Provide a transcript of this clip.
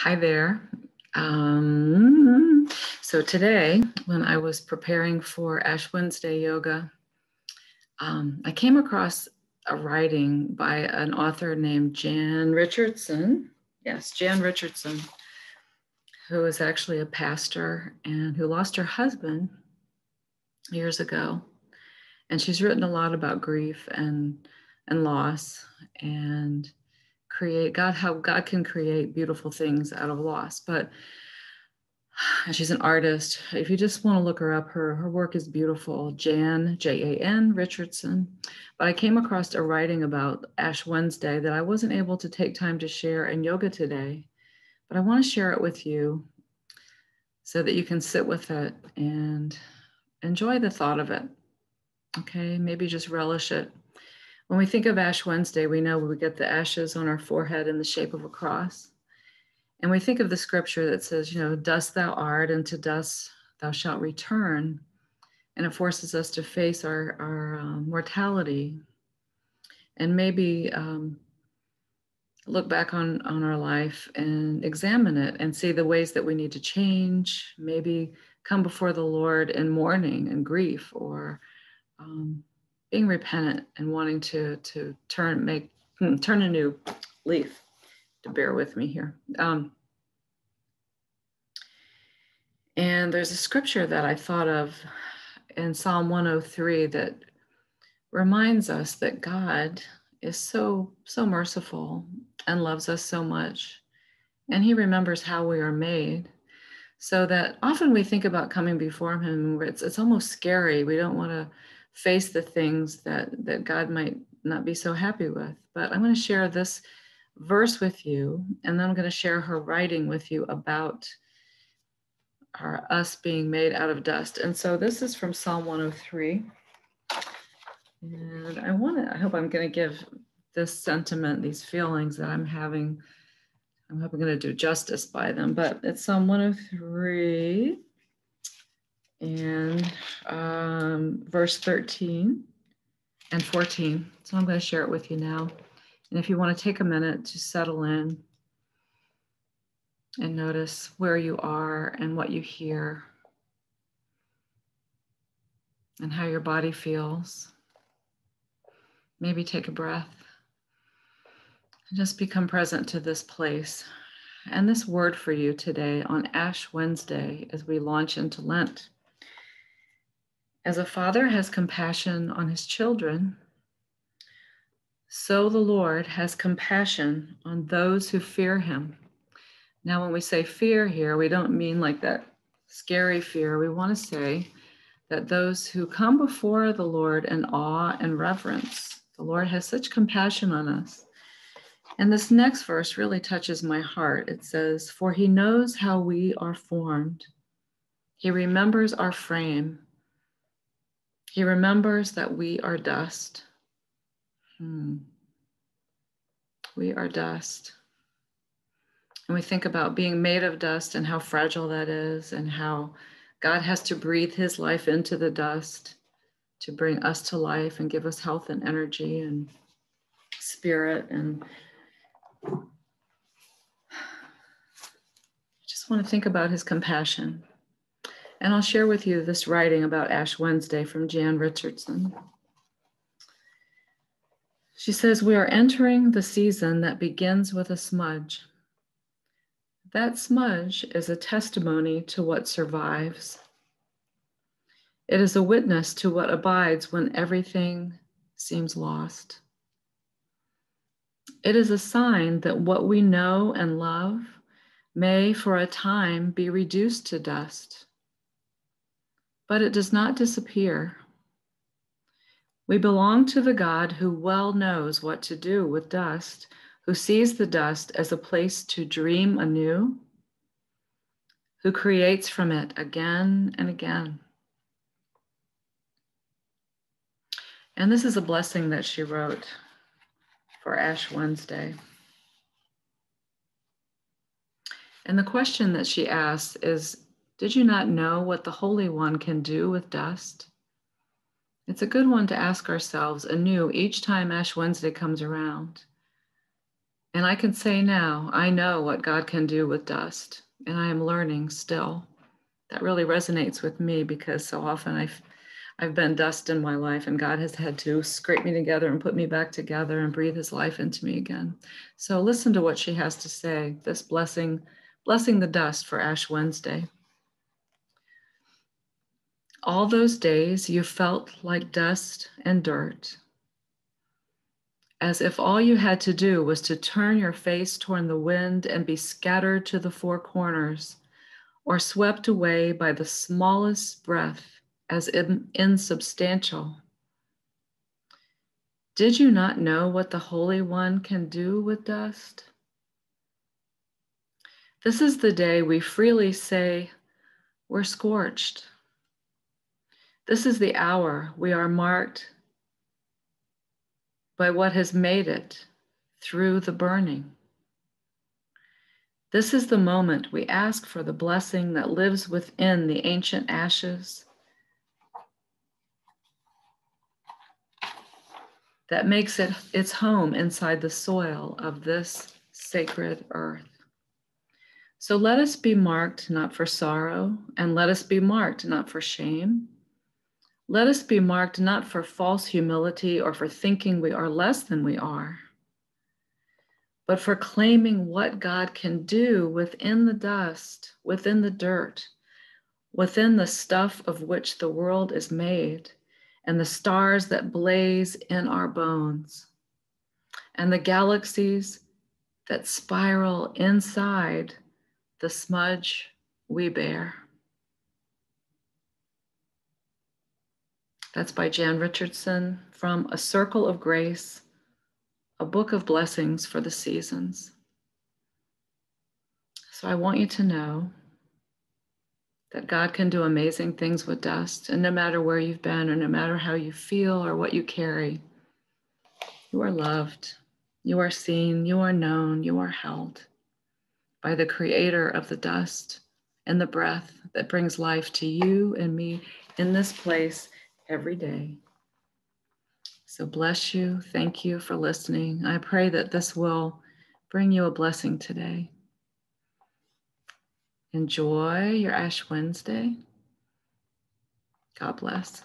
Hi there. So today, when I was preparing for Ash Wednesday yoga, I came across a writing by an author named Jan Richardson. Yes, Jan Richardson, who is actually a pastor and who lost her husband years ago. And she's written a lot about grief and loss and how God can create beautiful things out of loss. But she's an artist. If you just want to look her up, her work is beautiful. Jan, Jan Richardson. But I came across a writing about Ash Wednesday that I wasn't able to take time to share in yoga today, but I want to share it with you so that you can sit with it and enjoy the thought of it. Okay, maybe just relish it. When we think of Ash Wednesday, we know we get the ashes on our forehead in the shape of a cross. And we think of the scripture that says, dust thou art, and to dust thou shalt return. And it forces us to face our mortality and maybe look back on our life and examine it and see the ways that we need to change, maybe come before the Lord in mourning and grief, or being repentant and wanting to turn a new leaf. To bear with me here. And there's a scripture that I thought of in Psalm 103 that reminds us that God is so merciful and loves us so much. And he remembers how we are made. So that often we think about coming before him where it's almost scary. We don't want to face the things that God might not be so happy with. But I'm going to share this verse with you, and then I'm going to share her writing with you about us being made out of dust. And so this is from Psalm 103. And I hope I'm going to give this sentiment, these feelings that I'm having, I hope I'm going to do justice by them. But it's Psalm 103 and verse 13 and 14. So I'm going to share it with you now. And if you want to take a minute to settle in and notice where you are and what you hear and how your body feels, maybe take a breath and just become present to this place. And this word for you today on Ash Wednesday as we launch into Lent. As a father has compassion on his children, so the Lord has compassion on those who fear him. Now, when we say fear here, we don't mean like that scary fear. We want to say that those who come before the Lord in awe and reverence, the Lord has such compassion on us. And this next verse really touches my heart. It says, "For he knows how we are formed. He remembers our frame. He remembers that we are dust." We are dust. And we think about being made of dust and how fragile that is, and how God has to breathe his life into the dust to bring us to life and give us health and energy and spirit. And I just want to think about his compassion. And I'll share with you this writing about Ash Wednesday from Jan Richardson. She says, "We are entering the season that begins with a smudge. That smudge is a testimony to what survives. It is a witness to what abides when everything seems lost. It is a sign that what we know and love may for a time be reduced to dust, but it does not disappear. We belong to the God who well knows what to do with dust, who sees the dust as a place to dream anew, who creates from it again and again." And this is a blessing that she wrote for Ash Wednesday. And the question that she asks is, did you not know what the Holy One can do with dust? It's a good one to ask ourselves anew each time Ash Wednesday comes around. And I can say now, I know what God can do with dust, and I am learning still. That really resonates with me because so often I've been dust in my life, and God has had to scrape me together and put me back together and breathe his life into me again. So listen to what she has to say, this blessing the dust for Ash Wednesday. All those days you felt like dust and dirt, as if all you had to do was to turn your face toward the wind and be scattered to the four corners, or swept away by the smallest breath as insubstantial. Did you not know what the Holy One can do with dust? This is the day we freely say, we're scorched. This is the hour we are marked by what has made it through the burning. This is the moment we ask for the blessing that lives within the ancient ashes, that makes it its home inside the soil of this sacred earth. So let us be marked not for sorrow, and let us be marked not for shame. Let us be marked not for false humility or for thinking we are less than we are, but for claiming what God can do within the dust, within the dirt, within the stuff of which the world is made, and the stars that blaze in our bones, and the galaxies that spiral inside the smudge we bear. That's by Jan Richardson from A Circle of Grace, a book of blessings for the seasons. So I want you to know that God can do amazing things with dust, and no matter where you've been or no matter how you feel or what you carry, you are loved, you are seen, you are known, you are held by the creator of the dust and the breath that brings life to you and me in this place every day. So bless you. Thank you for listening. I pray that this will bring you a blessing today. Enjoy your Ash Wednesday. God bless.